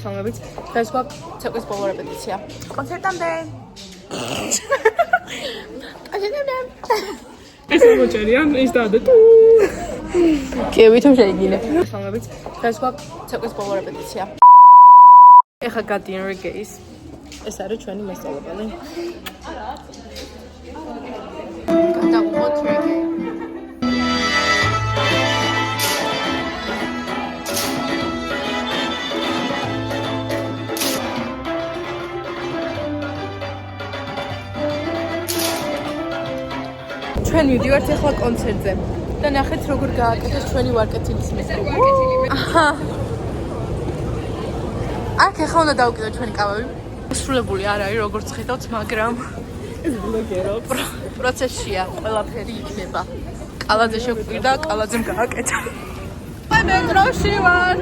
Სამებით დღეს გვაქვს ცეკვის ბოლო რეპეტიცია. კონცერტამდე. ეს მოჭერიან ის დაადე თუ. კი, ვითომ შეიძლება. სამებით დღეს გვაქვს ცეკვის ბოლო რეპეტიცია. ეხა გადიან რეგეის. ეს არის ჩვენი მასწავლებელი. გადავღოთ რეგეი. ჩვენ მივდივართ ახლა კონცერტზე და ნახეთ როგორ გააკეთეს ჩვენი ვარკეთილის მესტრო. აჰა. აქ ახლა უნდა დავუკიდოთ ჩვენი კავები. სრულებული არ არის როგორც ხედავთ, მაგრამ ეს ბლოგერო პროცესშია, ყველაფერი იქნება. კალაძე შეგვირდა, კალაძემ გააკეთა. მე მეტროში ვარ.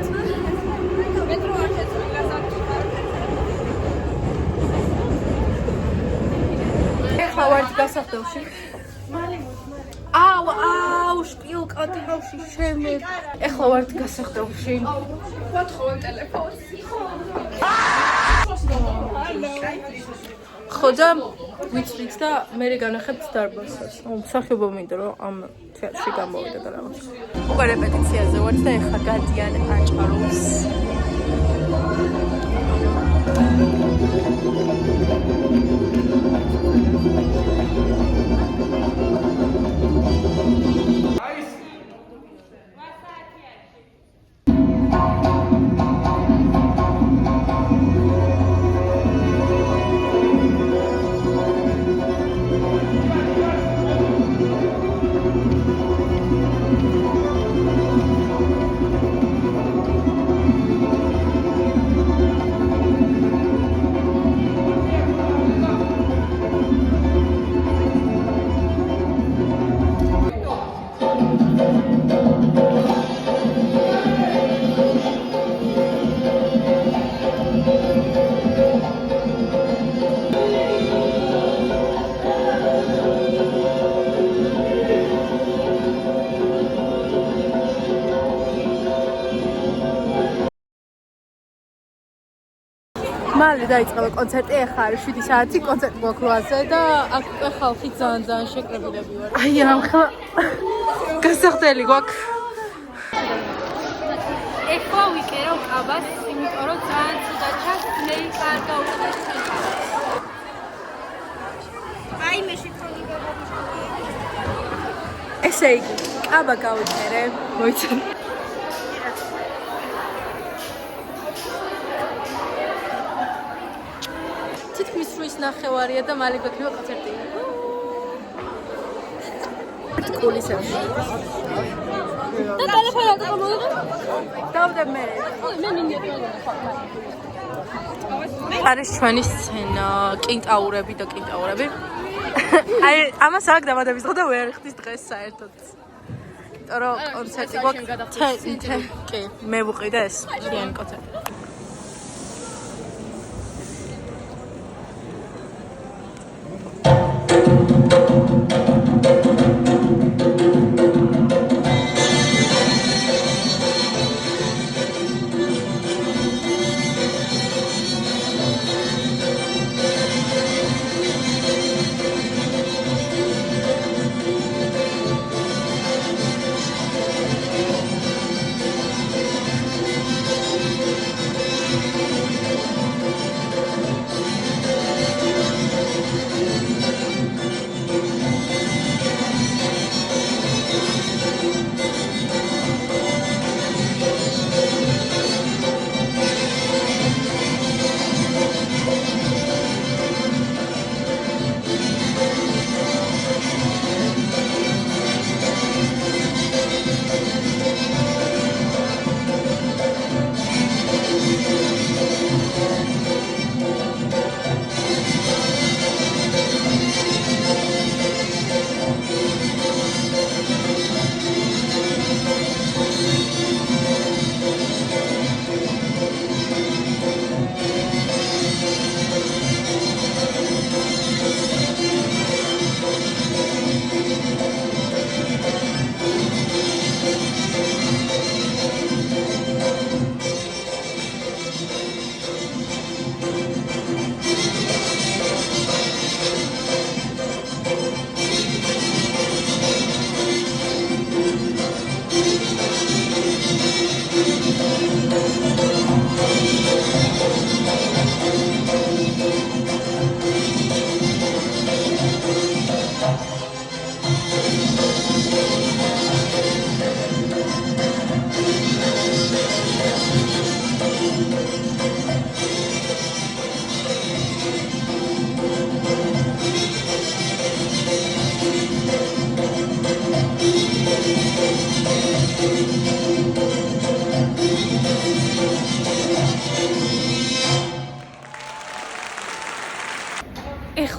მეტრო არ შეწყვეტა. ახლა ვარ გასახდელში. აუ, შპილკა თავში შემე. ახლა ვარ გასახდელში. ვათხოვენ ტელეფონს. ხოდა ვიცვით და მე განახებთ დარბაზს. მსახიობო მინდა რომ ამ თეატრში გამოვიდა და რაღაც. უკვე რეპეტიციაზე ვართ და ახლა გადიან აჭაროს. მალე დაიწყო კონცერტი, ახლა არის 7 საათი, კონცერტი გვაქვს 8-ზე და აქ ხალხი ძალიან შეკრებილები ვარ. აი, ახლა გასახდელი გვაქვს. ეხლა ვიკერავ კაბას, იმიტომ რომ ძალიან ცუდად ჩანს, მე არ გავუწევ. აი მე შეკრებილი. ესე იგი, კაბა გავიწერე, მოიცან. თითქმის 8 ნახევარია და მალე გვექნება კონცერტი. კულისებში. და ტელეფონი არ გამოვიდა? დავდებ მე. მე მინიატურა ხარ. არის ჩვენი სცენა, კინტაურები და კინტაურები. აი, ამას აქ დამადების დღე და ვერ ხდის დღეს საერთოდ. იმიტომ რომ კონცერტი გვაქვს. კი, მე ვუყიდე ეს ჩვენი კონცერტი.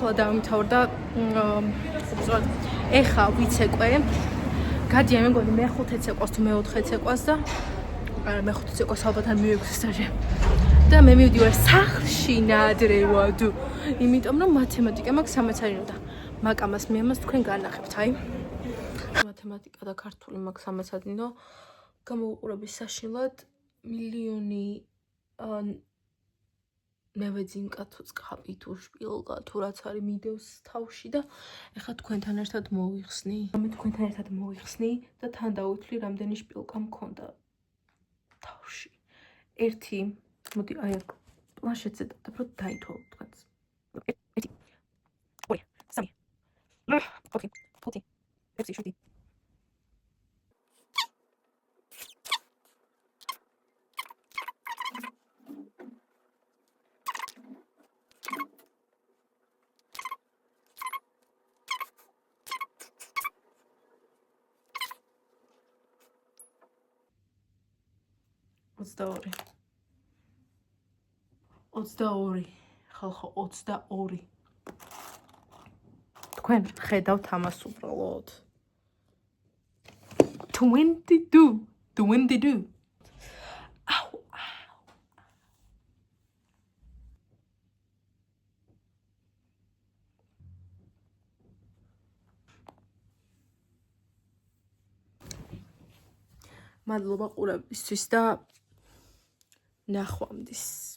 ახლა დავიმთავრდა ეხა ვიცეკვე გადიან მეგონი მე-5 ცეკვას თუ მე-4 ცეკვას და არა მე-5 ცეკვას ალბათ არ მივექვსე საჯე და მე მივდივარ სახლში ნადრევად იმიტომ რომ მათემატიკა მაქვს 3 წარიო და მაკამას მე ამას თქვენ განახებთ აი მათემატიკა და ქართული მაქვს 3 წარიო გამოვუყურების საშინლად მილიონი ნევეძინკა თუ წყაპი თუ შპილკა თუ რაც არის მიდევს თავში და ეხლა თქვენთან ერთად მოვიხსნი. მე თქვენთან ერთად მოვიხსნი და თან დავუთვლი რამდენი შპილკა მქონდა თავში. ერთი, მოდი აი აქ პლანშეტზე დავდებ, დაითვალო თქვენს. 1 2 3 4 5 6 7 22 ხალხო 22 თქვენ ხედავთ ამას უბრალოდ 22 აუ მადლობა ყურებისთვის და ნახვამდის